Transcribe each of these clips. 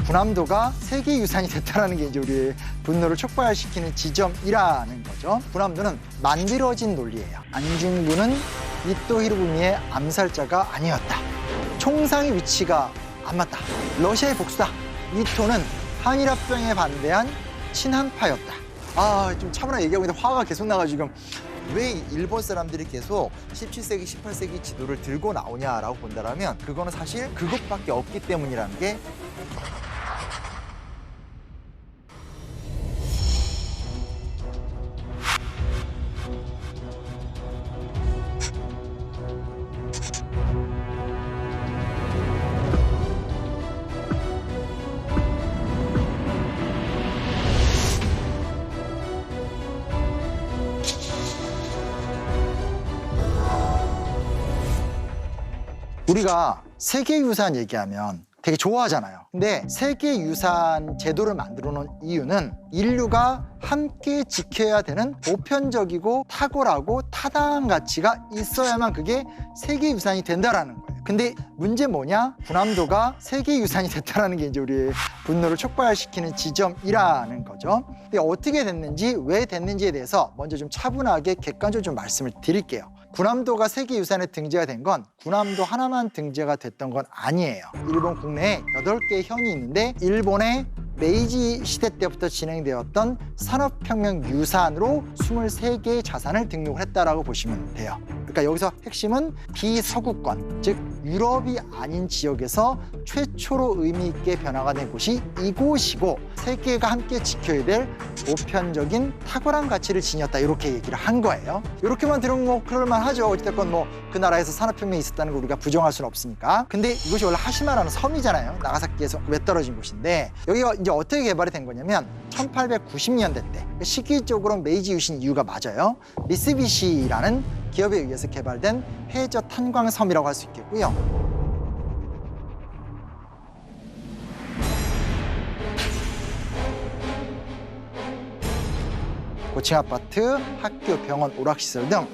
군함도가 세계유산이 됐다는 게 이제 우리의 분노를 촉발시키는 지점이라는 거죠. 군함도는 만들어진 논리예요. 안중근은 이토 히로부미의 암살자가 아니었다. 총상의 위치가 안 맞다. 러시아의 복수다. 이토는 한일합병에 반대한 친한파였다. 좀 차분하게 얘기하고 있는데 화가 계속 나가지고 지금 왜 일본 사람들이 계속 17세기, 18세기 지도를 들고 나오냐라고 본다면 그거는 사실 그것밖에 없기 때문이라는 게 우리가 세계유산 얘기하면 되게 좋아하잖아요. 근데 세계유산 제도를 만들어 놓은 이유는 인류가 함께 지켜야 되는 보편적이고 탁월하고 타당한 가치가 있어야만 그게 세계유산이 된다라는 거예요. 근데 문제 뭐냐? 군함도가 세계유산이 됐다는 게 이제 우리의 분노를 촉발시키는 지점이라는 거죠. 근데 어떻게 됐는지, 왜 됐는지에 대해서 먼저 좀 차분하게 객관적으로 좀 말씀을 드릴게요. 군함도가 세계유산에 등재가 된 건 군함도 하나만 등재가 됐던 건 아니에요. 일본 국내에 8개의 현이 있는데 일본의 메이지 시대 때부터 진행되었던 산업혁명 유산으로 23개의 자산을 등록을 했다라고 보시면 돼요. 그러니까 여기서 핵심은 비서구권, 즉 유럽이 아닌 지역에서 최초로 의미 있게 변화가 된 곳이 이곳이고 세계가 함께 지켜야 될 보편적인 탁월한 가치를 지녔다, 이렇게 얘기를 한 거예요. 이렇게만 들으면 뭐 그럴만하죠. 어찌됐건 뭐 그 나라에서 산업혁명이 있었다는 걸 우리가 부정할 수는 없으니까. 근데 이곳이 원래 하시마라는 섬이잖아요. 나가사키에서 외떨어진 곳인데 여기가 이제 어떻게 개발이 된 거냐면 1890년대 때 시기적으로 메이지 유신 이유가 맞아요. 미쓰비시라는 기업에 의해서 개발된 해저 탄광섬이라고 할 수 있겠고요. 고층 아파트, 학교, 병원, 오락시설 등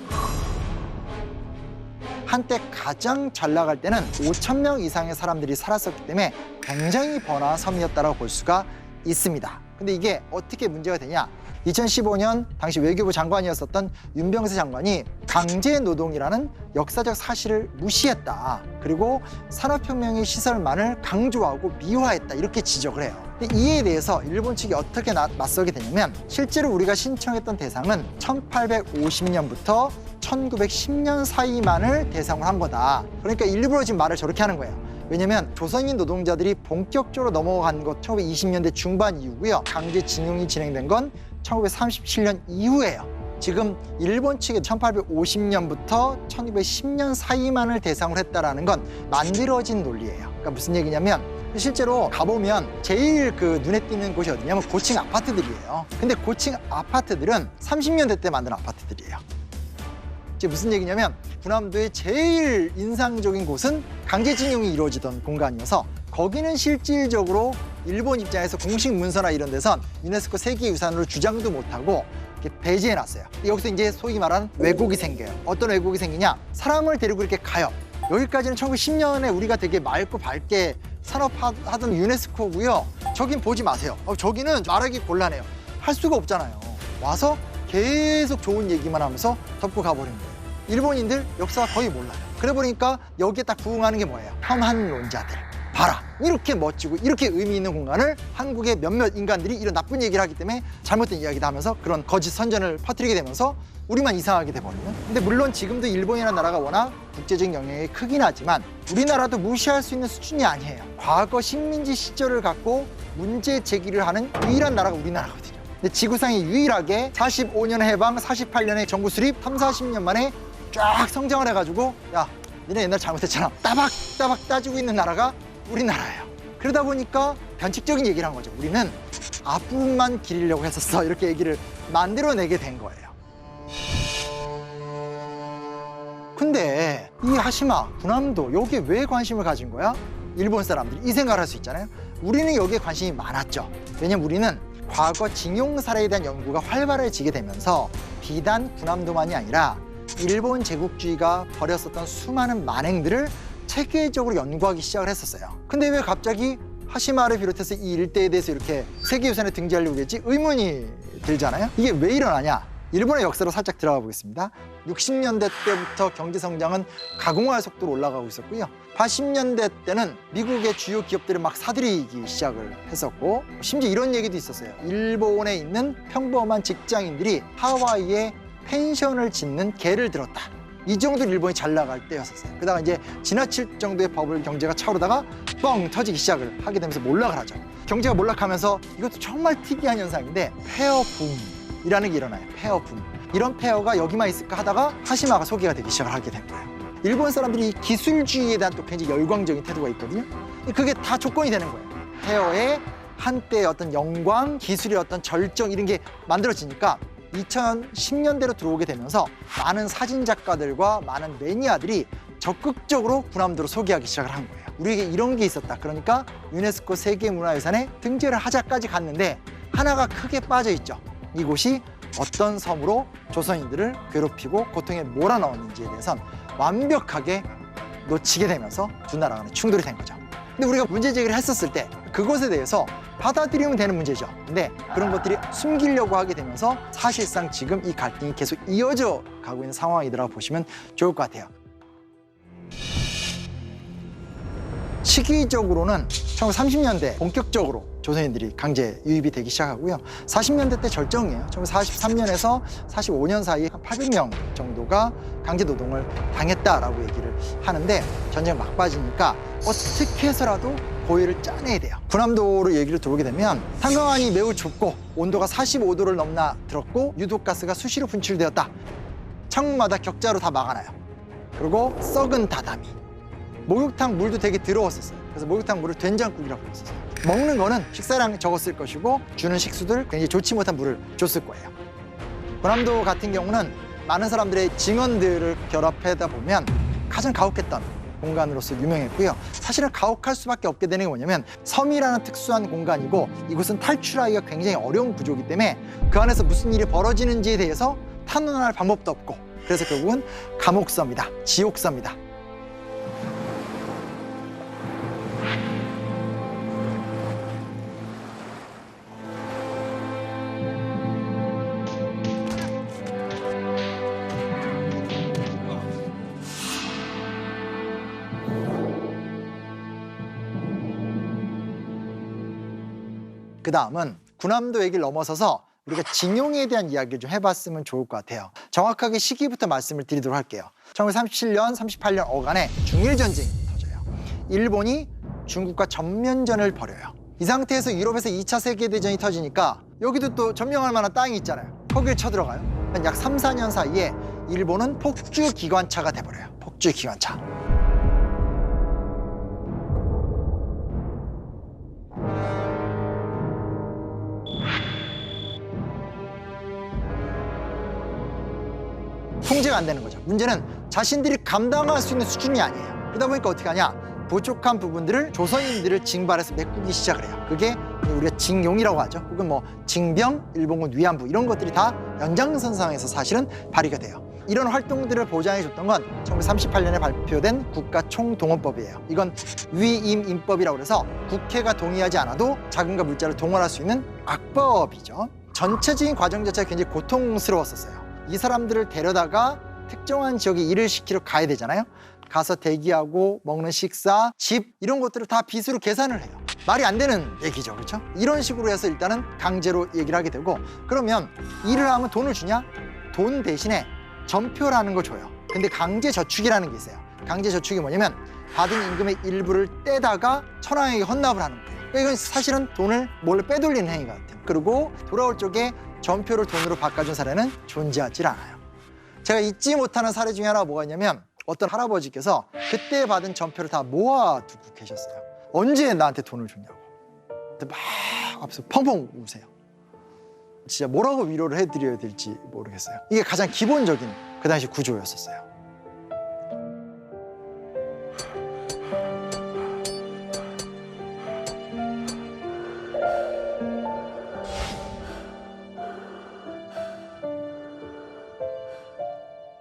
한때 가장 잘 나갈 때는 5,000명 이상의 사람들이 살았었기 때문에 굉장히 번화한 섬이었다고 볼 수가 있습니다. 근데 이게 어떻게 문제가 되냐? 2015년 당시 외교부 장관이었었던 윤병세 장관이 강제 노동이라는 역사적 사실을 무시했다. 그리고 산업혁명의 시설만을 강조하고 미화했다. 이렇게 지적을 해요. 근데 이에 대해서 일본 측이 어떻게 맞서게 되냐면 실제로 우리가 신청했던 대상은 1850년부터 1910년 사이만을 대상으로 한 거다. 그러니까 일부러 지금 말을 저렇게 하는 거예요. 왜냐면 조선인 노동자들이 본격적으로 넘어간 것 1920년대 중반 이후고요. 강제징용이 진행된 건 1937년 이후예요. 지금 일본 측이 1850년부터 1910년 사이만을 사이만을 했다라는 건 만들어진 논리예요. 그러니까 무슨 얘기냐면 실제로 가보면 제일 그 눈에 띄는 곳이 어디냐면 고층 아파트들이에요. 근데 고층 아파트들은 30년대 때 만든 아파트들이에요. 이게 무슨 얘기냐면 군함도의 제일 인상적인 곳은 강제징용이 이루어지던 공간이어서 거기는 실질적으로 일본 입장에서 공식 문서나 이런 데선 유네스코 세계유산으로 주장도 못하고 이렇게 배제해놨어요. 여기서 이제 소위 말하는 왜곡이 생겨요. 어떤 왜곡이 생기냐? 사람을 데리고 이렇게 가요. 여기까지는 1910년에 우리가 되게 맑고 밝게 산업하던 유네스코고요. 저긴 보지 마세요. 저기는 말하기 곤란해요. 할 수가 없잖아요. 와서 계속 좋은 얘기만 하면서 덮고 가버린 거예요. 일본인들 역사가 거의 몰라요. 그래 보니까 여기에 딱 부응하는 게 뭐예요? 혐한론자들. 봐라. 이렇게 멋지고 이렇게 의미 있는 공간을 한국의 몇몇 인간들이 이런 나쁜 얘기를 하기 때문에 잘못된 이야기다 하면서 그런 거짓 선전을 퍼뜨리게 되면서 우리만 이상하게 돼버리는. 근데 물론 지금도 일본이라는 나라가 워낙 국제적 영향이 크긴 하지만 우리나라도 무시할 수 있는 수준이 아니에요. 과거 식민지 시절을 갖고 문제 제기를 하는 유일한 나라가 우리나라거든요. 근데 지구상이 유일하게 45년 해방, 48년에 정부 수립, 40년 만에 쫙 성장을 해가지고 야, 니네 옛날 잘못했잖아. 따박따박 따지고 있는 나라가 우리나라예요. 그러다 보니까 변칙적인 얘기를 한 거죠. 우리는 앞부분만 기리려고 했었어. 이렇게 얘기를 만들어내게 된 거예요. 근데 이 하시마, 군함도 여기에 왜 관심을 가진 거야? 일본 사람들이 이 생각을 할 수 있잖아요. 우리는 여기에 관심이 많았죠. 왜냐면 우리는 과거 징용 사례에 대한 연구가 활발해지게 되면서 비단 군함도만이 아니라 일본 제국주의가 벌였었던 수많은 만행들을 체계적으로 연구하기 시작을 했었어요. 근데 왜 갑자기 하시마를 비롯해서 이 일대에 대해서 이렇게 세계유산에 등재하려고 했지 의문이 들잖아요. 이게 왜 일어나냐? 일본의 역사로 살짝 들어가 보겠습니다. 60년대 때부터 경제 성장은 가공화의 속도로 올라가고 있었고요. 80년대 때는 미국의 주요 기업들을 막 사들이기 시작을 했었고, 심지어 이런 얘기도 있었어요. 일본에 있는 평범한 직장인들이 하와이에 펜션을 짓는 개를 들었다. 이 정도로 일본이 잘 나갈 때였었어요. 그러다가 이제 지나칠 정도의 버블 경제가 차오르다가 뻥 터지기 시작을 하게 되면서 몰락을 하죠. 경제가 몰락하면서 이것도 정말 특이한 현상인데 페어붐이라는 게 일어나요. 페어붐. 이런 페어가 여기만 있을까 하다가 하시마가 소개가 되기 시작을 하게 된 거예요. 일본 사람들이 기술주의에 대한 또 굉장히 열광적인 태도가 있거든요. 그게 다 조건이 되는 거예요. 페어의 한때의 어떤 영광, 기술의 어떤 절정 이런 게 만들어지니까 2010년대로 들어오게 되면서 많은 사진작가들과 많은 매니아들이 적극적으로 군함도를 소개하기 시작을 한 거예요. 우리에게 이런 게 있었다. 그러니까 유네스코 세계문화유산에 등재를 하자까지 갔는데 하나가 크게 빠져 있죠. 이곳이 어떤 섬으로 조선인들을 괴롭히고 고통에 몰아넣었는지에 대해선 완벽하게 놓치게 되면서 두 나라 간의 충돌이 된 거죠. 근데 우리가 문제 제기를 했었을 때 그것에 대해서 받아들이면 되는 문제죠. 근데 그런 것들이 숨기려고 하게 되면서 사실상 지금 이 갈등이 계속 이어져 가고 있는 상황이라고 보시면 좋을 것 같아요. 시기적으로는 1930년대 본격적으로 조선인들이 강제 유입이 되기 시작하고요. 40년대 때 절정이에요. 1943년에서 45년 사이에 한 800명 정도가 강제 노동을 당했다라고 얘기를 하는데 전쟁 막바지니까 어떻게 해서라도 고의를 짜내야 돼요. 군함도로 얘기를 들어오게 되면 탄광안이 매우 좁고 온도가 45도를 넘나 들었고 유독가스가 수시로 분출되었다. 창문마다 격자로 다 막아놔요. 그리고 썩은 다다미. 목욕탕 물도 되게 더러웠었어요. 그래서 목욕탕 물을 된장국이라고 불렀었어요. 먹는 거는 식사량 적었을 것이고 주는 식수들 굉장히 좋지 못한 물을 줬을 거예요. 군함도 같은 경우는 많은 사람들의 증언들을 결합하다 보면 가장 가혹했던 공간으로서 유명했고요. 사실은 가혹할 수밖에 없게 되는 게 뭐냐면 섬이라는 특수한 공간이고 이곳은 탈출하기가 굉장히 어려운 구조이기 때문에 그 안에서 무슨 일이 벌어지는지에 대해서 탄원할 방법도 없고 그래서 결국은 감옥섬이다, 지옥섬이다. 그 다음은 군함도 얘기를 넘어서서 우리가 징용에 대한 이야기를 좀 해봤으면 좋을 것 같아요. 정확하게 시기부터 말씀을 드리도록 할게요. 1937년, 38년 어간에 중일전쟁이 터져요. 일본이 중국과 전면전을 벌여요. 이 상태에서 유럽에서 2차 세계대전이 터지니까 여기도 또 점령할 만한 땅이 있잖아요. 거기를 쳐들어가요. 약 3, 4년 사이에 일본은 폭주 기관차가 돼버려요. 폭주 기관차. 통제가 안 되는 거죠. 문제는 자신들이 감당할 수 있는 수준이 아니에요. 그러다 보니까 어떻게 하냐? 부족한 부분들을 조선인들을 징발해서 메꾸기 시작을 해요. 그게 우리가 징용이라고 하죠. 혹은 뭐 징병, 일본군 위안부 이런 것들이 다 연장선상에서 사실은 발휘가 돼요. 이런 활동들을 보장해 줬던 건 1938년에 발표된 국가총동원법이에요. 이건 위임임법이라고 해서 국회가 동의하지 않아도 자금과 물자를 동원할 수 있는 악법이죠. 전체적인 과정 자체가 굉장히 고통스러웠었어요. 이 사람들을 데려다가 특정한 지역에 일을 시키러 가야 되잖아요. 가서 대기하고 먹는 식사, 집 이런 것들을 다 빚으로 계산을 해요. 말이 안 되는 얘기죠. 그렇죠? 이런 식으로 해서 일단은 강제로 얘기를 하게 되고 그러면 일을 하면 돈을 주냐? 돈 대신에 전표라는 걸 줘요. 근데 강제 저축이라는 게 있어요. 강제 저축이 뭐냐면 받은 임금의 일부를 떼다가 천황에게 헌납을 하는 거예요. 그러니까 이건 사실은 돈을 몰래 빼돌리는 행위 같아요. 그리고 돌아올 적에 전표를 돈으로 바꿔준 사례는 존재하지 않아요. 제가 잊지 못하는 사례 중에 하나가 뭐가 있냐면 어떤 할아버지께서 그때 받은 전표를 다 모아두고 계셨어요. 언제 나한테 돈을 줬냐고. 막 앞에서 펑펑 우세요. 진짜 뭐라고 위로를 해드려야 될지 모르겠어요. 이게 가장 기본적인 그 당시 구조였었어요.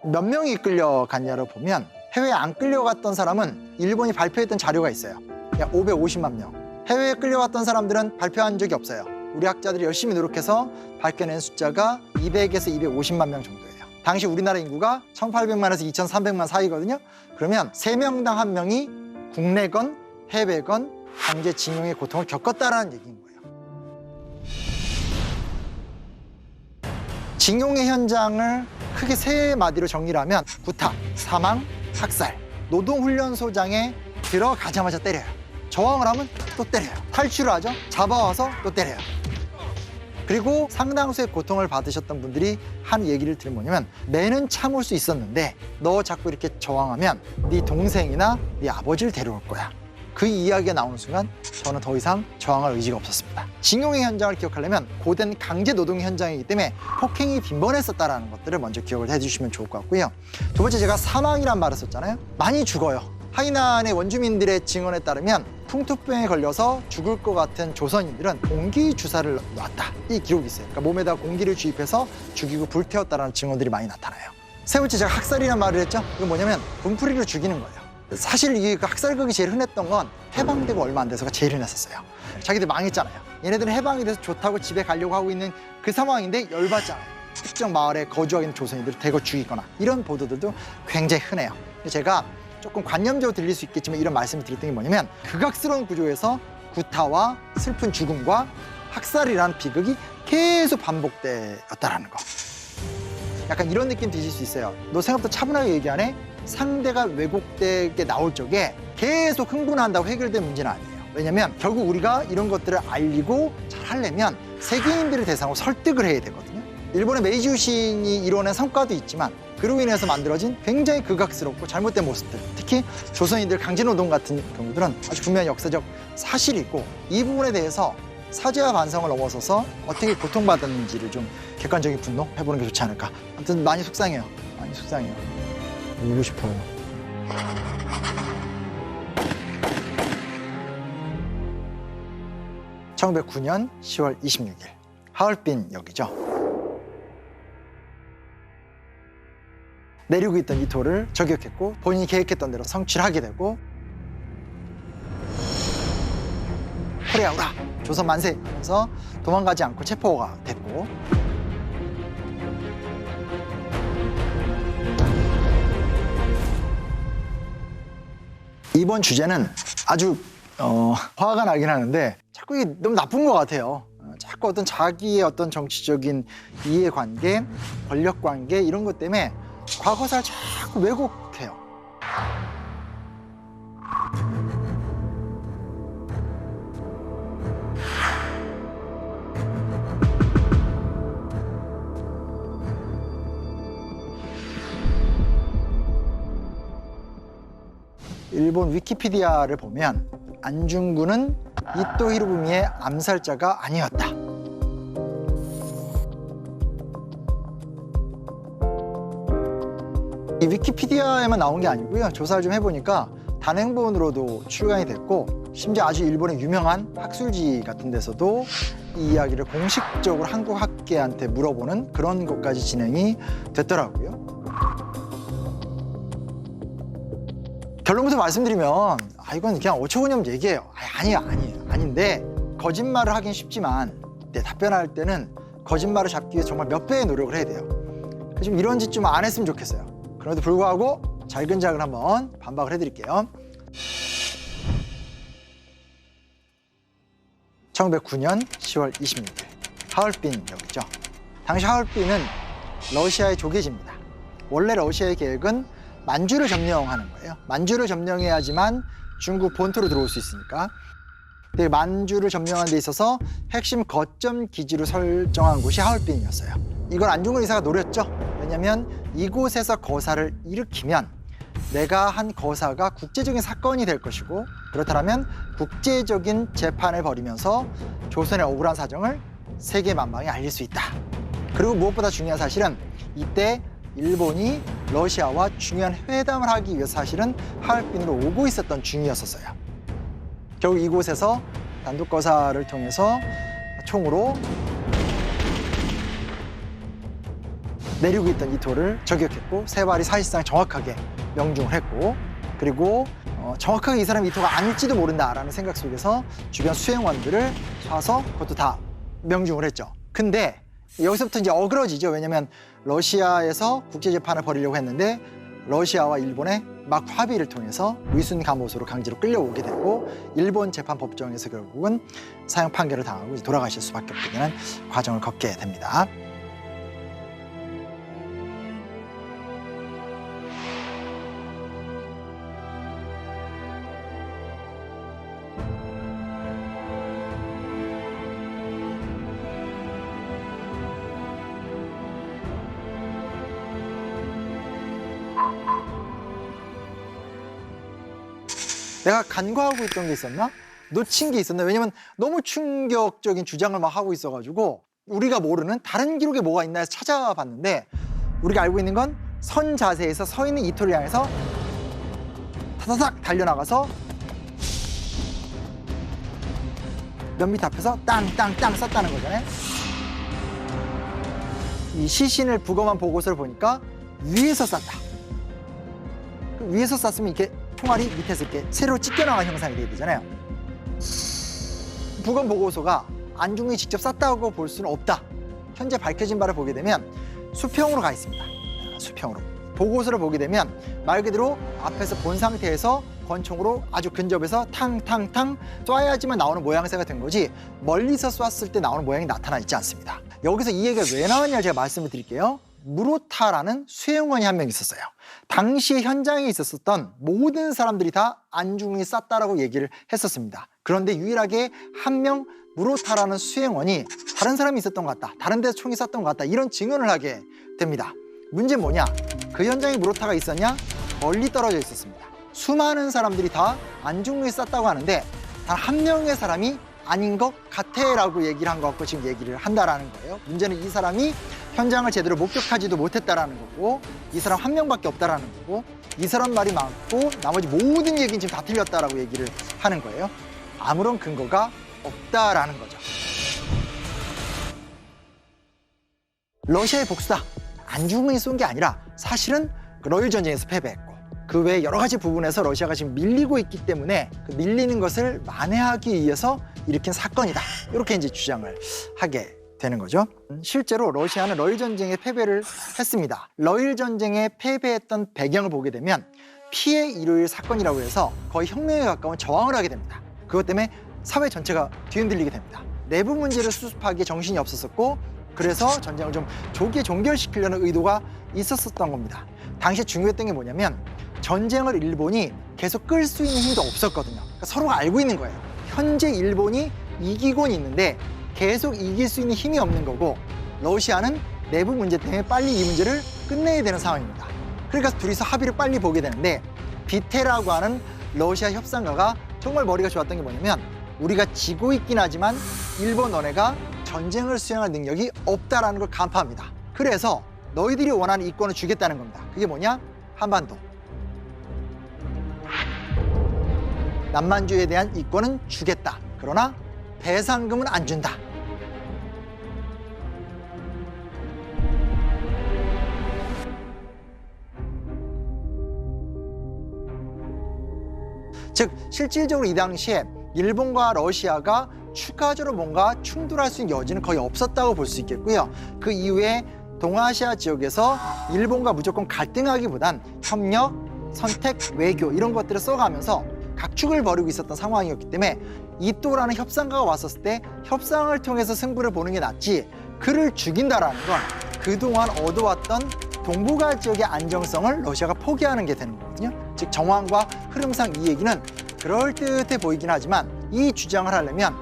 몇 명이 끌려갔냐를 보면 해외에 안 끌려갔던 사람은 일본이 발표했던 자료가 있어요. 약 550만 명. 해외에 끌려갔던 사람들은 발표한 적이 없어요. 우리 학자들이 열심히 노력해서 밝혀낸 숫자가 200에서 250만 명 정도예요. 당시 우리나라 인구가 1,800만에서 2,300만 사이거든요. 그러면 3명당 1명이 국내건 해외건 강제징용의 고통을 겪었다라는 얘기인 거예요. 징용의 현장을 크게 3마디로 정리를 하면 구타, 사망, 학살. 노동훈련소장에 들어가자마자 때려요. 저항을 하면 또 때려요. 탈출을 하죠. 잡아와서 또 때려요. 그리고 상당수의 고통을 받으셨던 분들이 한 얘기를 들으면 뭐냐면, 매는 참을 수 있었는데 너 자꾸 이렇게 저항하면 네 동생이나 네 아버지를 데려올 거야. 그 이야기가 나오는 순간 저는 더 이상 저항할 의지가 없었습니다. 징용의 현장을 기억하려면 고된 강제 노동의 현장이기 때문에 폭행이 빈번했었다는 것들을 먼저 기억을 해주시면 좋을 것 같고요. 두 번째, 제가 사망이란 말을 썼잖아요. 많이 죽어요. 하이난의 원주민들의 증언에 따르면 풍토병에 걸려서 죽을 것 같은 조선인들은 공기 주사를 놨다, 이 기록이 있어요. 그러니까 몸에다 공기를 주입해서 죽이고 불태웠다는 증언들이 많이 나타나요. 세 번째, 제가 학살이란 말을 했죠. 이건 뭐냐면 분풀이로 죽이는 거예요. 사실 이게 학살극이 제일 흔했던 건 해방되고 얼마 안 돼서가 제일 흔했었어요. 자기들 망했잖아요. 얘네들은 해방이 돼서 좋다고 집에 가려고 하고 있는 그 상황인데 열받잖아요. 특정 마을에 거주하고 있는 조선인들을 대거 죽이거나, 이런 보도들도 굉장히 흔해요. 제가 조금 관념적으로 들릴 수 있겠지만 이런 말씀을 드렸던 게 뭐냐면, 극악스러운 구조에서 구타와 슬픈 죽음과 학살이라는 비극이 계속 반복되었다라는 거. 약간 이런 느낌 드실 수 있어요. 너 생각보다 차분하게 얘기하네? 상대가 왜곡되게 나올 적에 계속 흥분한다고 해결된 문제는 아니에요. 왜냐면 결국 우리가 이런 것들을 알리고 잘 하려면 세계인들을 대상으로 설득을 해야 되거든요. 일본의 메이지 유신이 이뤄낸 성과도 있지만 그로 인해서 만들어진 굉장히 극악스럽고 잘못된 모습들, 특히 조선인들 강제노동 같은 경우들은 아주 분명히 역사적 사실이고, 이 부분에 대해서 사죄와 반성을 넘어서서 어떻게 고통받았는지를 좀 객관적인 분노 해보는 게 좋지 않을까. 아무튼 많이 속상해요. 많이 속상해요. 울고 싶어요. (1909년 10월 26일) 하얼빈 역이죠. 내리고 있던 이토를 저격했고 본인이 계획했던 대로 성취를 하게 되고, 코리아 우라! 조선 만세! 하면서 도망가지 않고 체포가 됐고, 이번 주제는 아주 화가 나긴 하는데 자꾸 이게 너무 나쁜 것 같아요. 자꾸 어떤 자기의 어떤 정치적인 이해관계, 권력관계 이런 것 때문에 과거사를 자꾸 왜곡해요. 일본 위키피디아를 보면 안중근은 이토 히로부미의 암살자가 아니었다. 이 위키피디아에만 나온 게 아니고요. 조사를 좀 해보니까 단행본으로도 출간이 됐고, 심지어 아주 일본의 유명한 학술지 같은 데서도 이 이야기를 공식적으로 한국 학계한테 물어보는 그런 것까지 진행이 됐더라고요. 결론부터 말씀드리면 이건 그냥 어처구니없는 얘기예요. 아니에요. 아닌데 거짓말을 하긴 쉽지만 답변할 때는 거짓말을 잡기 위해서 정말 몇 배의 노력을 해야 돼요. 좀 이런 짓 좀 안 했으면 좋겠어요. 그럼에도 불구하고 잘근잘근 한번 반박을 해드릴게요. 1909년 10월 26일 하얼빈 역이죠. 당시 하얼빈은 러시아의 조개지입니다. 원래 러시아의 계획은 만주를 점령하는 거예요. 만주를 점령해야지만 중국 본토로 들어올 수 있으니까. 근데 만주를 점령하는 데 있어서 핵심 거점 기지로 설정한 곳이 하얼빈이었어요. 이걸 안중근 의사가 노렸죠. 왜냐하면 이곳에서 거사를 일으키면 내가 한 거사가 국제적인 사건이 될 것이고, 그렇다면 국제적인 재판을 벌이면서 조선의 억울한 사정을 세계 만방에 알릴 수 있다. 그리고 무엇보다 중요한 사실은 이때 일본이 러시아와 중요한 회담을 하기 위해서 사실은 하얼빈으로 오고 있었던 중이었었어요. 결국 이곳에서 단독 거사를 통해서 총으로 내리고 있던 이토를 저격했고, 세 발이 사실상 정확하게 명중을 했고, 그리고 정확하게 이 사람이 이토가 아닐지도 모른다라는 생각 속에서 주변 수행원들을 쏴서 그것도 다 명중을 했죠. 근데 여기서부터 이제 어그러지죠. 왜냐하면 러시아에서 국제재판을 벌이려고 했는데 러시아와 일본의 막 합의를 통해서 위순 감옥으로 강제로 끌려오게 되고 일본 재판법정에서 결국은 사형 판결을 당하고 이제 돌아가실 수밖에 없게 되는 과정을 겪게 됩니다. 내가 간과하고 있던 게 있었나? 놓친 게 있었나? 왜냐면 너무 충격적인 주장을 막 하고 있어가지고 우리가 모르는 다른 기록에 뭐가 있나 해서 찾아봤는데 우리가 알고 있는 건 선 자세에서 서 있는 이토를 향해서 타다닥 달려나가서 몇 미터 앞에서 땅땅땅 쐈다는 거잖아요. 이 시신을 부검한 보고서를 보니까 위에서 쐈다. 위에서 쐈으면 이렇게 총알이 밑에서 이렇게 세로 찢겨나간 형상이 돼야 되잖아요. 부검 보고서가 안중근이 직접 쐈다고 볼 수는 없다. 현재 밝혀진 바를 보게 되면 수평으로 가 있습니다. 수평으로. 보고서를 보게 되면 말 그대로 앞에서 본 상태에서 권총으로 아주 근접해서 탕탕탕 쏴야지만 나오는 모양새가 된 거지 멀리서 쐈을 때 나오는 모양이 나타나 있지 않습니다. 여기서 이 얘기가 왜 나왔냐를 제가 말씀을 드릴게요. 무로타라는 수행원이 한 명 있었어요. 당시 현장에 있었던 모든 사람들이 다 안중근이 쐈다라고 얘기를 했었습니다. 그런데 유일하게 한 명 무로타라는 수행원이 다른 사람이 있었던 것 같다. 다른 데서 총이 쐈던 것 같다. 이런 증언을 하게 됩니다. 문제는 뭐냐? 그 현장에 무로타가 있었냐? 멀리 떨어져 있었습니다. 수많은 사람들이 다 안중근이 쐈다고 하는데 단 한 명의 사람이 아닌 것 같아라고 얘기를 한 것 같고 지금 얘기를 한다라는 거예요. 문제는 이 사람이 현장을 제대로 목격하지도 못했다라는 거고 이 사람 한 명밖에 없다라는 거고 이 사람 말이 많고 나머지 모든 얘기는 지금 다 틀렸다라고 얘기를 하는 거예요. 아무런 근거가 없다라는 거죠. 러시아의 복수다. 안중근이 쏜 게 아니라 사실은 러일 전쟁에서 패배했고 그 외에 여러 가지 부분에서 러시아가 지금 밀리고 있기 때문에 그 밀리는 것을 만회하기 위해서 일으킨 사건이다. 이렇게 이제 주장을 하게 되는 거죠. 실제로 러시아는 러일 전쟁에 패배를 했습니다. 러일 전쟁에 패배했던 배경을 보게 되면 피해 일요일 사건이라고 해서 거의 혁명에 가까운 저항을 하게 됩니다. 그것 때문에 사회 전체가 뒤흔들리게 됩니다. 내부 문제를 수습하기에 정신이 없었었고 그래서 전쟁을 좀 조기에 종결시키려는 의도가 있었던 겁니다. 당시에 중요했던 게 뭐냐면 전쟁을 일본이 계속 끌 수 있는 힘도 없었거든요. 그러니까 서로가 알고 있는 거예요. 현재 일본이 이기곤 있는데 계속 이길 수 있는 힘이 없는 거고 러시아는 내부 문제 때문에 빨리 이 문제를 끝내야 되는 상황입니다. 그러니까 둘이서 합의를 빨리 보게 되는데 비테라고 하는 러시아 협상가가 정말 머리가 좋았던 게 뭐냐면 우리가 지고 있긴 하지만 일본 너네가 전쟁을 수행할 능력이 없다라는 걸 간파합니다. 그래서 너희들이 원하는 이권을 주겠다는 겁니다. 그게 뭐냐? 한반도. 남만주에 대한 이권은 주겠다. 그러나 배상금은 안 준다. 즉 실질적으로 이 당시에 일본과 러시아가 추가적으로 뭔가 충돌할 수 있는 여지는 거의 없었다고 볼 수 있겠고요. 그 이후에 동아시아 지역에서 일본과 무조건 갈등하기보단 협력, 선택, 외교 이런 것들을 써가면서 각축을 벌이고 있었던 상황이었기 때문에 이토라는 협상가가 왔었을 때 협상을 통해서 승부를 보는 게 낫지 그를 죽인다라는 건 그동안 얻어왔던 동북아 지역의 안정성을 러시아가 포기하는 게 되는 거거든요. 즉 정황과 흐름상 이 얘기는 그럴듯해 보이긴 하지만 이 주장을 하려면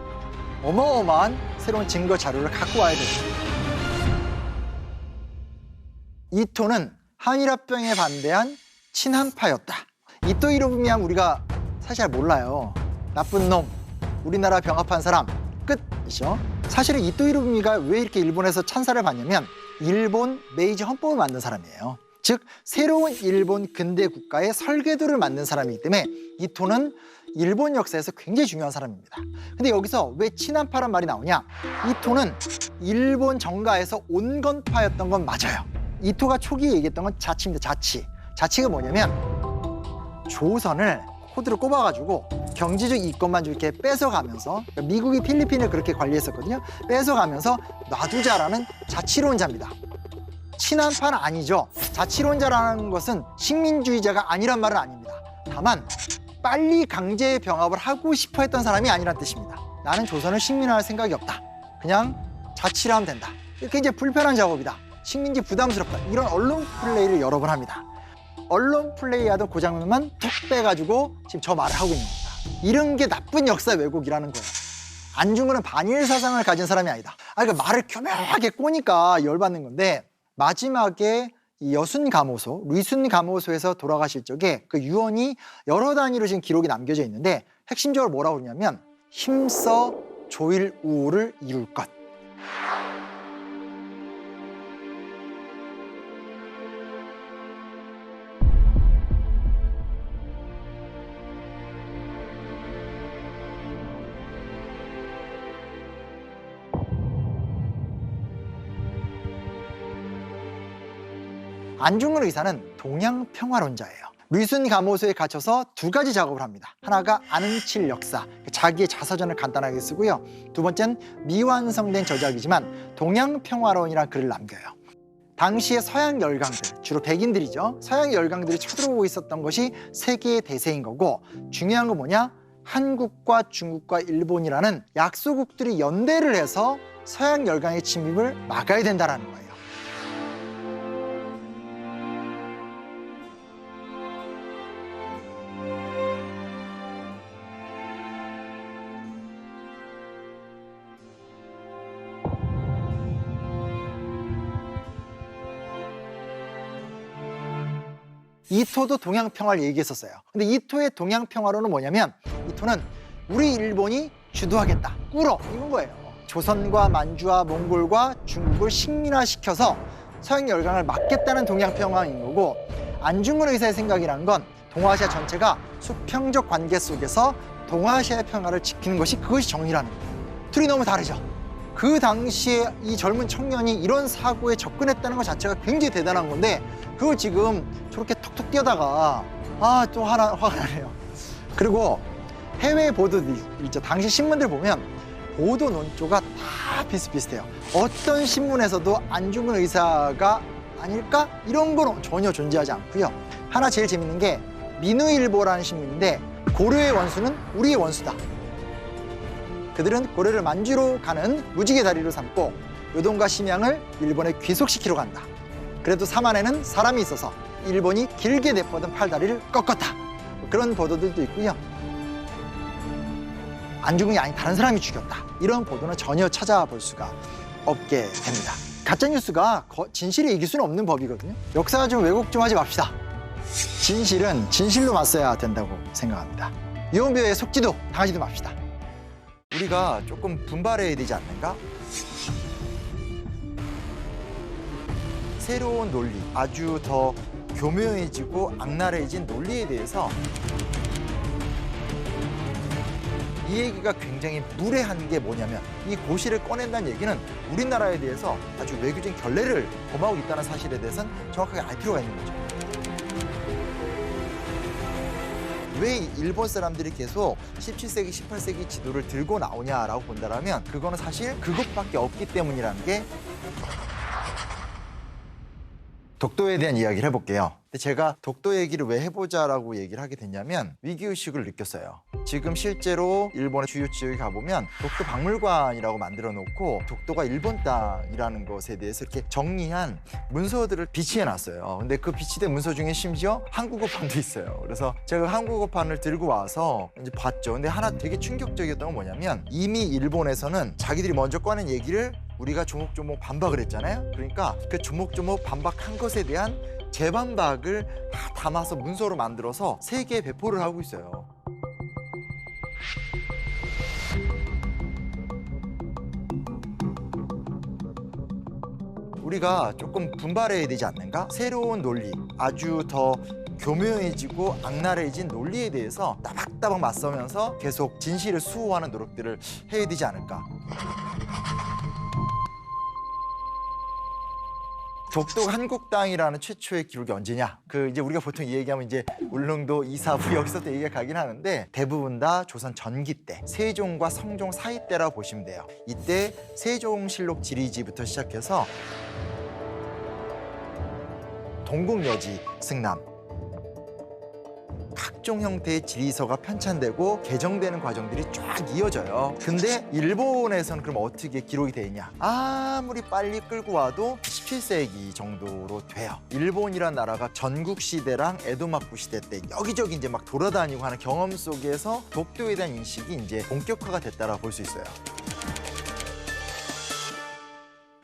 어마어마한 새로운 증거 자료를 갖고 와야 됩니다. 이토는 한일합병에 반대한 친한파였다. 이토 히로부미야 우리가 사실 잘 몰라요. 나쁜 놈, 우리나라 병합한 사람, 끝이죠. 사실은 이토 히로부미가 왜 이렇게 일본에서 찬사를 받냐면 일본 메이지 헌법을 만든 사람이에요. 즉 새로운 일본 근대 국가의 설계도를 만든 사람이기 때문에 이토는 일본 역사에서 굉장히 중요한 사람입니다. 근데 여기서 왜 친한파란 말이 나오냐? 이토는 일본 정가에서 온건파였던 건 맞아요. 이토가 초기에 얘기했던 건 자치입니다. 자치. 자치가 뭐냐면 조선을 코드를 꼽아가지고 경제적 이권만 좀 이렇게 뺏어가면서, 그러니까 미국이 필리핀을 그렇게 관리했었거든요. 뺏어가면서 놔두자라는 자치론자입니다. 친한파는 아니죠. 자치론자라는 것은 식민주의자가 아니란 말은 아닙니다. 다만 빨리 강제 병합을 하고 싶어 했던 사람이 아니란 뜻입니다. 나는 조선을 식민화할 생각이 없다. 그냥 자치를 하면 된다. 이렇게 이제 불편한 작업이다. 식민지 부담스럽다. 이런 언론 플레이를 여러 번 합니다. 언론 플레이하던 그 장면만 툭 빼가지고 지금 저 말을 하고 있는 겁니다. 이런 게 나쁜 역사 왜곡이라는 거예요. 안중근은 반일 사상을 가진 사람이 아니다. 그러니까 말을 교묘하게 꼬니까 열받는 건데, 마지막에 이 여순가모소, 리순가모소에서 돌아가실 적에 그 유언이 여러 단위로 지금 기록이 남겨져 있는데, 핵심적으로 뭐라고 그러냐면 힘써 조일우를 이룰 것. 안중근 의사는 동양평화론자예요. 리순가모소에 갇혀서 두 가지 작업을 합니다. 하나가 안흥칠 역사, 자기의 자서전을 간단하게 쓰고요. 두 번째는 미완성된 저작이지만 동양평화론이라는 글을 남겨요. 당시의 서양 열강들, 주로 백인들이죠. 서양 열강들이 쳐들어오고 있었던 것이 세계의 대세인 거고, 중요한 건 뭐냐? 한국과 중국과 일본이라는 약소국들이 연대를 해서 서양 열강의 침입을 막아야 된다는 거예요. 이토도 동양평화를 얘기했었어요. 근데 이토의 동양평화론은 뭐냐면, 이토는 우리 일본이 주도하겠다, 꿇어, 이건 거예요. 조선과 만주와 몽골과 중국을 식민화시켜서 서양 열강을 막겠다는 동양평화인 거고, 안중근 의사의 생각이란 건 동아시아 전체가 수평적 관계 속에서 동아시아의 평화를 지키는 것이, 그것이 정의라는 거예요. 둘이 너무 다르죠. 그 당시에 이 젊은 청년이 이런 사고에 접근했다는 것 자체가 굉장히 대단한 건데, 그걸 지금 저렇게 톡톡 뛰어다가 또 하나 화가 나네요. 그리고 해외 보도들 있죠. 당시 신문들 보면 보도 논조가 다 비슷비슷해요. 어떤 신문에서도 안중근 의사가 아닐까? 이런 건 전혀 존재하지 않고요. 하나 제일 재밌는 게 민우일보라는 신문인데, 고려의 원수는 우리의 원수다. 그들은 고려를 만주로 가는 무지개 다리로 삼고 요동과 심양을 일본에 귀속시키러 간다. 그래도 삼안에는 사람이 있어서 일본이 길게 내뻗은 팔다리를 꺾었다. 그런 보도들도 있고요. 안중근이 아닌 다른 사람이 죽였다. 이런 보도는 전혀 찾아볼 수가 없게 됩니다. 가짜뉴스가 진실을 이길 수는 없는 법이거든요. 역사 좀 왜곡 좀 하지 맙시다. 진실은 진실로 맞서야 된다고 생각합니다. 유언비어의 속지도 당하지도 맙시다. 우리가 조금 분발해야 되지 않는가? 새로운 논리, 아주 더 교묘해지고 악랄해진 논리에 대해서 이 얘기가 굉장히 무례한 게 뭐냐면, 이 고시를 꺼낸다는 얘기는 우리나라에 대해서 아주 외교적인 결례를 범하고 있다는 사실에 대해서는 정확하게 알 필요가 있는 거죠. 왜 일본 사람들이 계속 17세기, 18세기 지도를 들고 나오냐라고 본다면, 그거는 사실 그것밖에 없기 때문이라는 게. 독도에 대한 이야기를 해볼게요. 근데 제가 독도 얘기를 왜 해보자라고 얘기를 하게 됐냐면, 위기의식을 느꼈어요. 지금 실제로 일본의 주요 지역에 가보면 독도 박물관이라고 만들어 놓고 독도가 일본 땅이라는 것에 대해서 이렇게 정리한 문서들을 비치해 놨어요. 근데 그 비치된 문서 중에 심지어 한국어판도 있어요. 그래서 제가 한국어판을 들고 와서 이제 봤죠. 근데 하나 되게 충격적이었던 건 뭐냐면, 이미 일본에서는 자기들이 먼저 꺼낸 얘기를 우리가 조목조목 반박을 했잖아요. 그러니까 그 조목조목 반박한 것에 대한 재반박을 다 담아서 문서로 만들어서 세계에 배포를 하고 있어요. 우리가 조금 분발해야 되지 않는가? 새로운 논리, 아주 더 교묘해지고 악랄해진 논리에 대해서 따박따박 맞서면서 계속 진실을 수호하는 노력들을 해야 되지 않을까? 독도 한국 땅이라는 최초의 기록이 언제냐? 이제 우리가 보통 이 얘기하면 이제 울릉도, 이사부 여기서 또 얘기가 가긴 하는데 대부분 다 조선 전기 때 세종과 성종 사이 때라고 보시면 돼요. 이때 세종실록 지리지부터 시작해서 동국여지 승남 각종 형태의 지리서가 편찬되고 개정되는 과정들이 쫙 이어져요. 근데 일본에서는 그럼 어떻게 기록이 돼 있냐? 아무리 빨리 끌고 와도 17세기 정도로 돼요. 일본이란 나라가 전국시대랑 에도막부 시대 때 여기저기 이제 막 돌아다니고 하는 경험 속에서 독도에 대한 인식이 이제 본격화가 됐다라고 볼 수 있어요.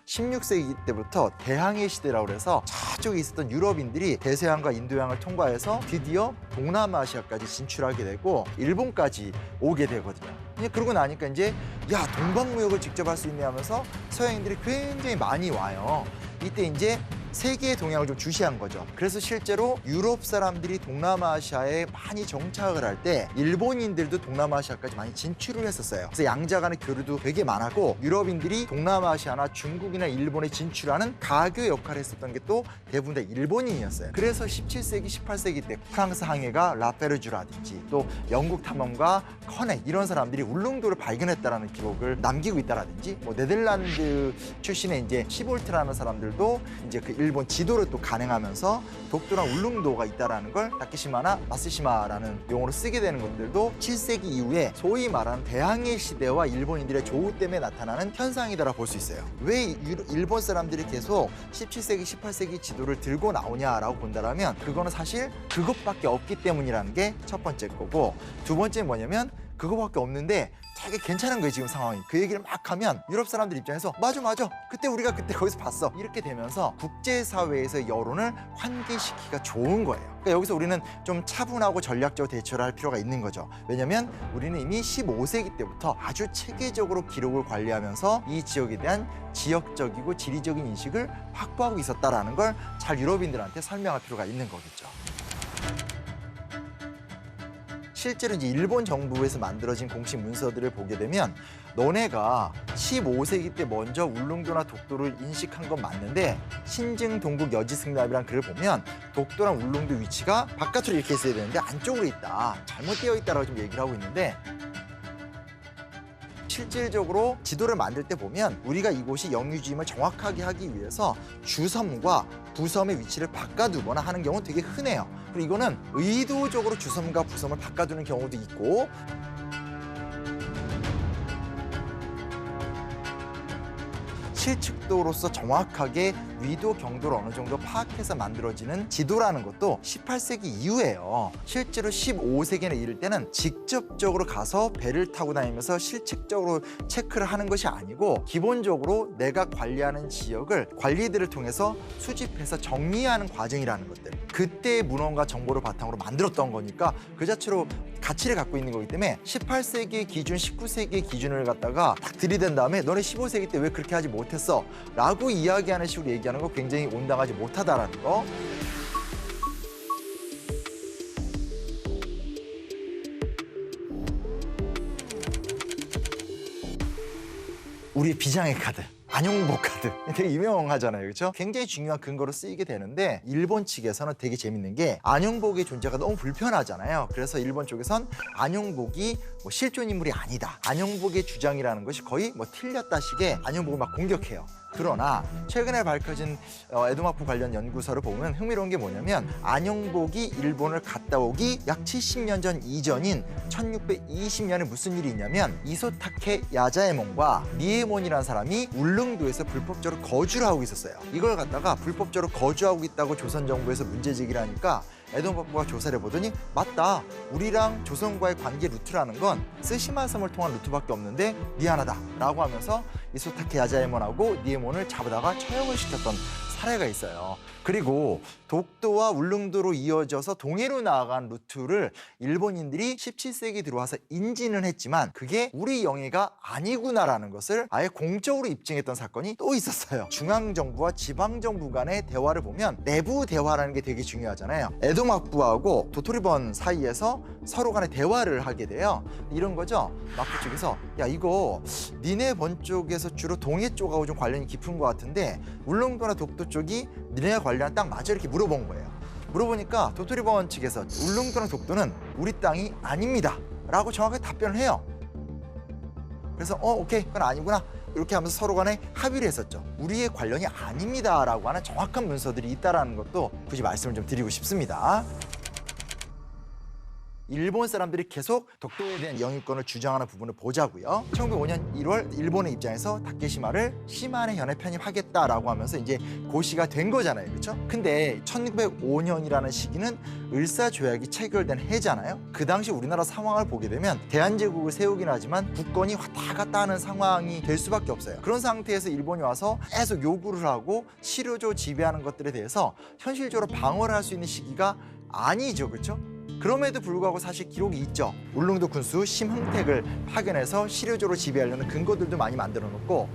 16세기 때부터 대항해 시대라고 그래서 저쪽에 있었던 유럽인들이 대서양과 인도양을 통과해서 드디어 동남아시아까지 진출하게 되고 일본까지 오게 되거든요. 그러고 나니까 이제 야, 동방무역을 직접 할 수 있네 하면서 서양인들이 굉장히 많이 와요. 이때 이제 세계의 동향을 좀 주시한 거죠. 그래서 실제로 유럽 사람들이 동남아시아에 많이 정착을 할 때 일본인들도 동남아시아까지 많이 진출을 했었어요. 그래서 양자 간의 교류도 되게 많았고 유럽인들이 동남아시아나 중국이나 일본에 진출하는 가교 역할을 했었던 게 또 대부분 다 일본인이었어요. 그래서 17세기, 18세기 때 프랑스 항해가 라페르주라든지 또 영국 탐험가 커네 이런 사람들이 울릉도를 발견했다라는 기록을 남기고 있다라든지 뭐 네덜란드 출신의 이제 시볼트라는 사람들도 이제 그 일본 지도를 또 간행하면서 독도랑 울릉도가 있다라는 걸 다케시마나 마쓰시마라는 용어로 쓰게 되는 것들도 7세기 이후에 소위 말하는 대항해 시대와 일본인들의 조우 때문에 나타나는 현상이다라고 볼 수 있어요. 왜 일본 사람들이 계속 17세기, 18세기 지도를 들고 나오냐라고 본다면 그거는 사실 그것밖에 없기 때문이라는 게 첫 번째 거고, 두 번째는 뭐냐면 그거밖에 없는데 되게 괜찮은 거예요, 지금 상황이. 그 얘기를 막 하면 유럽 사람들 입장에서 맞아 그때 우리가 그때 거기서 봤어 이렇게 되면서 국제사회에서 여론을 환기시키기가 좋은 거예요. 그러니까 여기서 우리는 좀 차분하고 전략적으로 대처를 할 필요가 있는 거죠. 왜냐면 우리는 이미 15세기 때부터 아주 체계적으로 기록을 관리하면서 이 지역에 대한 지역적이고 지리적인 인식을 확보하고 있었다라는 걸 잘 유럽인들한테 설명할 필요가 있는 거겠죠. 실제로 이제 일본 정부에서 만들어진 공식 문서들을 보게 되면 너네가 15세기 때 먼저 울릉도나 독도를 인식한 건 맞는데 신증 동국 여지승납이란 글을 보면 독도랑 울릉도 위치가 바깥으로 이렇게 있어야 되는데 안쪽으로 있다, 잘못되어 있다라고 좀 얘기를 하고 있는데, 실질적으로 지도를 만들 때 보면 우리가 이곳이 영유지임을 정확하게 하기 위해서 주섬과 부섬의 위치를 바꿔두거나 하는 경우는 되게 흔해요. 그리고 이거는 의도적으로 주섬과 부섬을 바꿔두는 경우도 있고, 실측도로서 정확하게 위도, 경도를 어느 정도 파악해서 만들어지는 지도라는 것도 18세기 이후예요. 실제로 15세기에 이를 때는 직접적으로 가서 배를 타고 다니면서 실측적으로 체크를 하는 것이 아니고 기본적으로 내가 관리하는 지역을 관리들을 통해서 수집해서 정리하는 과정이라는 것들, 그때의 문헌과 정보를 바탕으로 만들었던 거니까 그 자체로 가치를 갖고 있는 거기 때문에 18세기의 기준, 19세기의 기준을 갖다가 딱 들이댄 다음에 너네 15세기 때 왜 그렇게 하지 못했어? 라고 이야기하는 식으로 얘기하는 거 굉장히 온당하지 못하다라는 거. 우리 비장의 카드, 안용복 카드 되게 유명하잖아요, 그렇죠? 굉장히 중요한 근거로 쓰이게 되는데 일본 측에서는 되게 재밌는 게 안용복의 존재가 너무 불편하잖아요. 그래서 일본 쪽에선 안용복이 뭐 실존 인물이 아니다, 안용복의 주장이라는 것이 거의 뭐 틀렸다식의 안용복을 막 공격해요. 그러나 최근에 밝혀진 에도막부 관련 연구서를 보면 흥미로운 게 뭐냐면 안용복이 일본을 갔다 오기 약 70년 전 이전인 1620년에 무슨 일이 있냐면 이소타케 야자에몬과 니에몬이라는 사람이 울릉도에서 불법적으로 거주를 하고 있었어요. 이걸 갖다가 불법적으로 거주하고 있다고 조선 정부에서 문제 제기를 하니까 에도막부가 조사를 해보더니 맞다, 우리랑 조선과의 관계 루트라는 건 쓰시마 섬을 통한 루트밖에 없는데 미안하다 라고 하면서 이소타케 야자에몬하고 니에몬을 잡아다가 처형을 시켰던 사례가 있어요. 그리고 독도와 울릉도로 이어져서 동해로 나아간 루트를 일본인들이 17세기 들어와서 인지는 했지만 그게 우리 영해가 아니구나라는 것을 아예 공적으로 입증했던 사건이 또 있었어요. 중앙정부와 지방정부 간의 대화를 보면 내부 대화라는 게 되게 중요하잖아요. 에도 막부하고 도토리번 사이에서 서로 간에 대화를 하게 돼요. 이런 거죠. 막부 쪽에서 야 이거 니네 번 쪽에서 주로 동해 쪽하고 좀 관련이 깊은 것 같은데 울릉도나 독도 쪽이 니네가 관련한 땅 맞아? 이렇게 물어본 거예요. 물어보니까 도토리번 측에서 울릉도나 독도는 우리 땅이 아닙니다 라고 정확하게 답변을 해요. 그래서 오케이 그건 아니구나 이렇게 하면서 서로 간에 합의를 했었죠. 우리의 관련이 아닙니다 라고 하는 정확한 문서들이 있다는 것도 굳이 말씀을 좀 드리고 싶습니다. 일본 사람들이 계속 독도에 대한 영유권을 주장하는 부분을 보자고요. 1905년 1월 일본의 입장에서 다케시마를 시마네현에 편입하겠다라고 하면서 이제 고시가 된 거잖아요. 그렇죠? 근데 1905년이라는 시기는 을사조약이 체결된 해잖아요. 그 당시 우리나라 상황을 보게 되면 대한제국을 세우긴 하지만 국권이 왔다 갔다 하는 상황이 될 수밖에 없어요. 그런 상태에서 일본이 와서 계속 요구를 하고 실효적으로 지배하는 것들에 대해서 현실적으로 방어를 할 수 있는 시기가 아니죠. 그렇죠? 그럼에도 불구하고 사실 기록이 있죠. 울릉도 군수 심흥택을 파견해서 실효적으로 지배하려는 근거들도 많이 만들어 놓고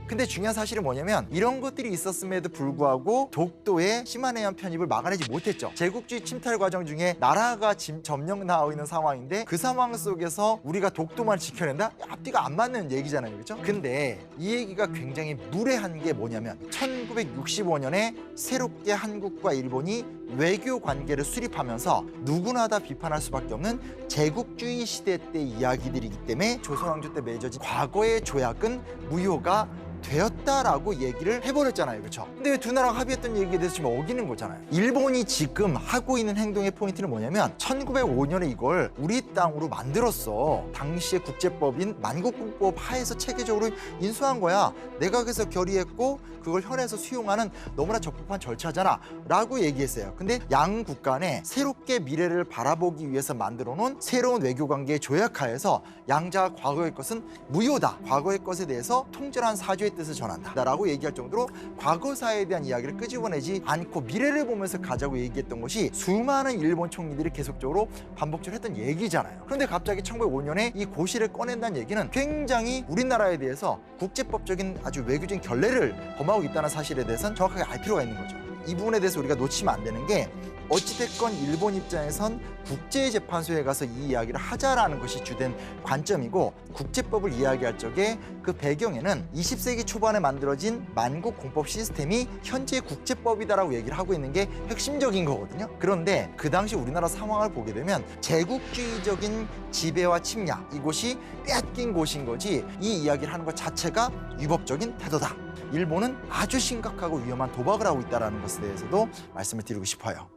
근데 중요한 사실은 뭐냐면 이런 것들이 있었음에도 불구하고 독도의 시마네현 편입을 막아내지 못했죠. 제국주의 침탈 과정 중에 나라가 점령당하고 있는 상황인데 그 상황 속에서 우리가 독도만 지켜낸다? 앞뒤가 안 맞는 얘기잖아요. 그렇죠? 근데 이 얘기가 굉장히 무례한 게 뭐냐면 1965년에 새롭게 한국과 일본이 외교 관계를 수립하면서 누구나 다 비판할 수밖에 없는 제국주의 시대 때 이야기들이기 때문에 조선왕조 때 맺어진 과거의 조약은 무효가 되었다라고 얘기를 해버렸잖아요. 그렇죠? 근데 왜 두 나라가 합의했던 얘기에 대해서 지금 어기는 거잖아요. 일본이 지금 하고 있는 행동의 포인트는 뭐냐면 1905년에 이걸 우리 땅으로 만들었어. 당시의 국제법인 만국군법 하에서 체계적으로 인수한 거야. 내각에서 결의했고 그걸 현에서 수용하는 너무나 적법한 절차잖아 라고 얘기했어요. 근데 양국 간에 새롭게 미래를 바라보기 위해서 만들어 놓은 새로운 외교관계의 조약하에서 양자가 과거의 것은 무효다. 과거의 것에 대해서 통절한 사죄의 뜻을 전한다 라고 얘기할 정도로 과거사에 대한 이야기를 끄집어내지 않고 미래를 보면서 가자고 얘기했던 것이 수많은 일본 총리들이 계속적으로 반복적으로 했던 얘기잖아요. 그런데 갑자기 1905년에 이 고시를 꺼낸다는 얘기는 굉장히 우리나라에 대해서 국제법적인 아주 외교적인 결례를 범하고 있다는 사실에 대해서는 정확하게 알 필요가 있는 거죠. 이 부분에 대해서 우리가 놓치면 안 되는 게 어찌됐건 일본 입장에선 국제재판소에 가서 이 이야기를 하자라는 것이 주된 관점이고 국제법을 이야기할 적에 그 배경에는 20세기 초반에 만들어진 만국 공법 시스템이 현재 국제법이다라고 얘기를 하고 있는 게 핵심적인 거거든요. 그런데 그 당시 우리나라 상황을 보게 되면 제국주의적인 지배와 침략 이곳이 빼앗긴 곳인 거지 이 이야기를 하는 것 자체가 위법적인 태도다. 일본은 아주 심각하고 위험한 도박을 하고 있다는 것에 대해서도 말씀을 드리고 싶어요.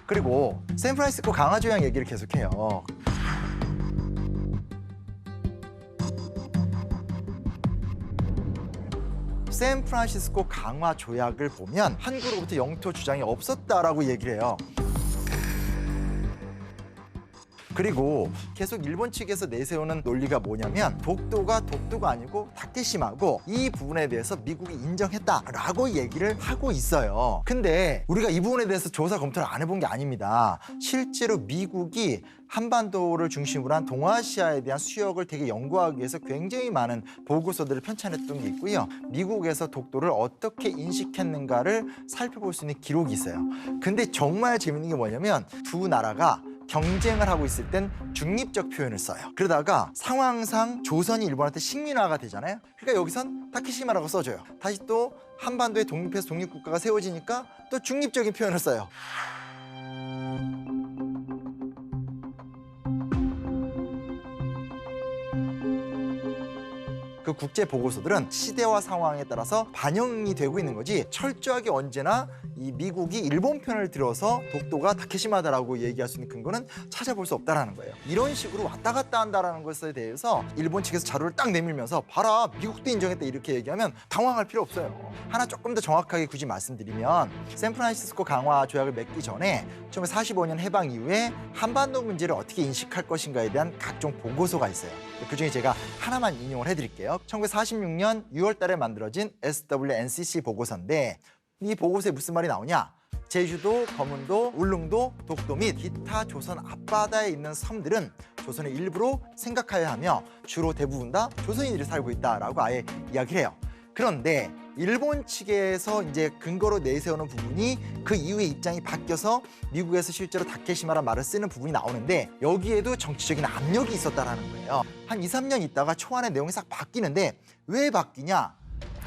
그리고 샌프란시스코 강화조약 얘기를 계속해요. 샌프란시스코 강화조약을 보면 한국으로부터 영토 주장이 없었다라고 얘기를 해요. 그리고 계속 일본 측에서 내세우는 논리가 뭐냐면 독도가 아니고 다케시마고 이 부분에 대해서 미국이 인정했다라고 얘기를 하고 있어요. 근데 우리가 이 부분에 대해서 조사 검토를 안 해본 게 아닙니다. 실제로 미국이 한반도를 중심으로 한 동아시아에 대한 수역을 되게 연구하기 위해서 굉장히 많은 보고서들을 편찬했던 게 있고요. 미국에서 독도를 어떻게 인식했는가를 살펴볼 수 있는 기록이 있어요. 근데 정말 재밌는 게 뭐냐면 두 나라가 경쟁을 하고 있을 땐 중립적 표현을 써요. 그러다가 상황상 조선이 일본한테 식민화가 되잖아요. 그러니까 여기선 타케시마라고 써줘요. 다시 또 한반도에 독립해서 독립국가가 세워지니까 또 중립적인 표현을 써요. 그 국제 보고서들은 시대와 상황에 따라서 반영이 되고 있는 거지 철저하게 언제나 이 미국이 일본 편을 들어서 독도가 다케시마다라고 얘기할 수 있는 근거는 찾아볼 수 없다라는 거예요. 이런 식으로 왔다 갔다 한다라는 것에 대해서 일본 측에서 자료를 딱 내밀면서 봐라 미국도 인정했다 이렇게 얘기하면 당황할 필요 없어요. 하나 조금 더 정확하게 굳이 말씀드리면 샌프란시스코 강화 조약을 맺기 전에 1945년 해방 이후에 한반도 문제를 어떻게 인식할 것인가에 대한 각종 보고서가 있어요. 그중에 제가 하나만 인용을 해드릴게요. 1946년 6월 달에 만들어진 SWNCC 보고서인데 이 보고서에 무슨 말이 나오냐? 제주도, 거문도, 울릉도, 독도 및 기타 조선 앞바다에 있는 섬들은 조선의 일부로 생각해야 하며 주로 대부분 다 조선인들이 살고 있다라고 아예 이야기를 해요. 그런데 일본 측에서 이제 근거로 내세우는 부분이 그 이후에 입장이 바뀌어서 미국에서 실제로 다케시마란 말을 쓰는 부분이 나오는데 여기에도 정치적인 압력이 있었다라는 거예요. 한 2, 3년 있다가 초안의 내용이 싹 바뀌는데 왜 바뀌냐?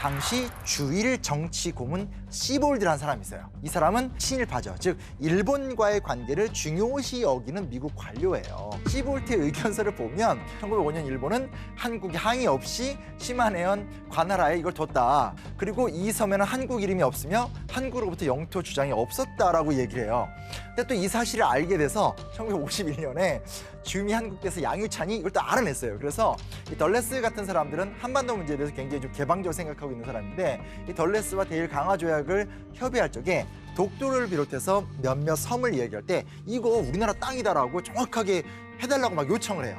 당시 주일 정치 고문 시볼드라는 사람이 있어요. 이 사람은 친일파죠. 즉 일본과의 관계를 중요시 여기는 미국 관료예요. 시볼트의 의견서를 보면 1905년 일본은 한국이 항의 없이 시마네현 관할하에 이걸 뒀다. 그리고 이 섬에는 한국 이름이 없으며 한국으로부터 영토 주장이 없었다라고 얘기를 해요. 근데 또 이 사실을 알게 돼서 1951년에 주미 한국대사 양유찬이 이걸 또 알아냈어요. 그래서 이 덜레스 같은 사람들은 한반도 문제에 대해서 굉장히 좀 개방적으로 생각하고 있는 사람인데 이 덜레스와 대일 강화 조약을 협의할 적에 독도를 비롯해서 몇몇 섬을 이야기할 때 이거 우리나라 땅이다라고 정확하게 해달라고 막 요청을 해요.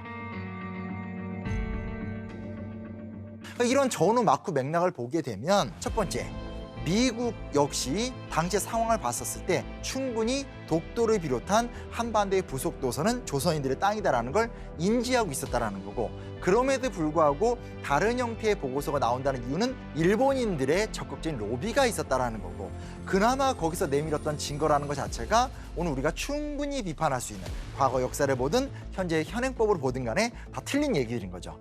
이런 전후 마쿠 맥락을 보게 되면 첫 번째, 미국 역시 당시의 상황을 봤었을 때 충분히 독도를 비롯한 한반도의 부속 도서는 조선인들의 땅이다라는 걸 인지하고 있었다라는 거고 그럼에도 불구하고 다른 형태의 보고서가 나온다는 이유는 일본인들의 적극적인 로비가 있었다라는 거고 그나마 거기서 내밀었던 증거라는 것 자체가 오늘 우리가 충분히 비판할 수 있는 과거 역사를 보든 현재의 현행법으로 보든 간에 다 틀린 얘기들인 거죠.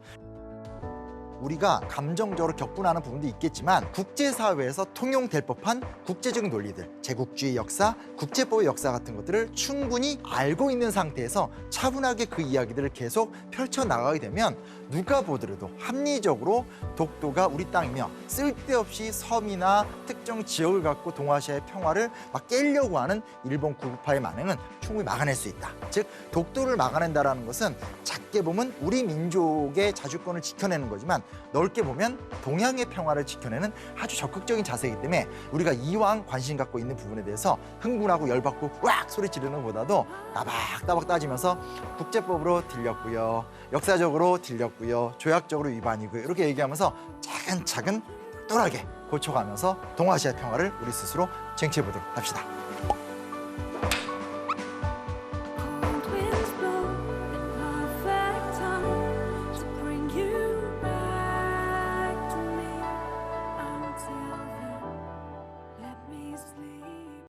우리가 감정적으로 격분하는 부분도 있겠지만 국제사회에서 통용될 법한 국제적인 논리들, 제국주의 역사, 국제법의 역사 같은 것들을 충분히 알고 있는 상태에서 차분하게 그 이야기들을 계속 펼쳐나가게 되면 누가 보더라도 합리적으로 독도가 우리 땅이며 쓸데없이 섬이나 특정 지역을 갖고 동아시아의 평화를 막 깨려고 하는 일본 구구파의 만행은 충분히 막아낼 수 있다. 즉 독도를 막아낸다는 것은 작게 보면 우리 민족의 자주권을 지켜내는 거지만 넓게 보면 동양의 평화를 지켜내는 아주 적극적인 자세이기 때문에 우리가 이왕 관심 갖고 있는 부분에 대해서 흥분하고 열받고 왁 소리 지르는 것보다도 따박따박 따지면서 국제법으로 들렸고요, 역사적으로 들렸고요, 조약적으로 위반이고요 이렇게 얘기하면서 차근차근 똘하게 고쳐가면서 동아시아 평화를 우리 스스로 쟁취해 보도록 합시다.